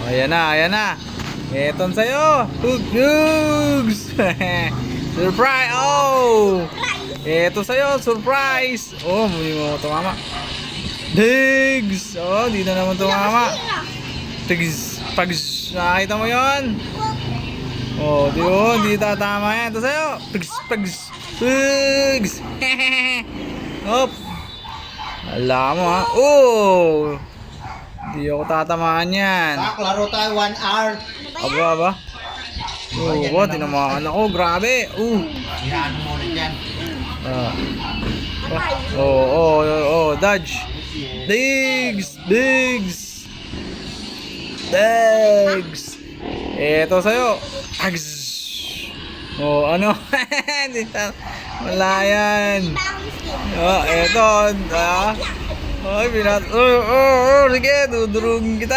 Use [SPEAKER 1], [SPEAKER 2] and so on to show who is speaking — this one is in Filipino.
[SPEAKER 1] Ayan na, ayan na. Eton sa'yo. Hugs! Surprise! Oh! Eto sa'yo, surprise! Oh, hindi mo tumama. Digs! Oh, di na naman tumama. Tigs! Pags! Nakita mo yon? Oh, di tatama yan. Ito sa'yo. Tigs! Pags! Tigs! Hop! Alam mo ha. Oh! Di ako tatamaan yan.
[SPEAKER 2] Sak, laro tayo 1 hour.
[SPEAKER 1] Aba. Oh, tinamaan ako. Grabe.
[SPEAKER 2] Yan mo ulit yan.
[SPEAKER 1] Dodge. Digs. Eto sa'yo. Ags. Oh, ano? Wala yan. Oh, eto. Ay, sige, dudurugin kita.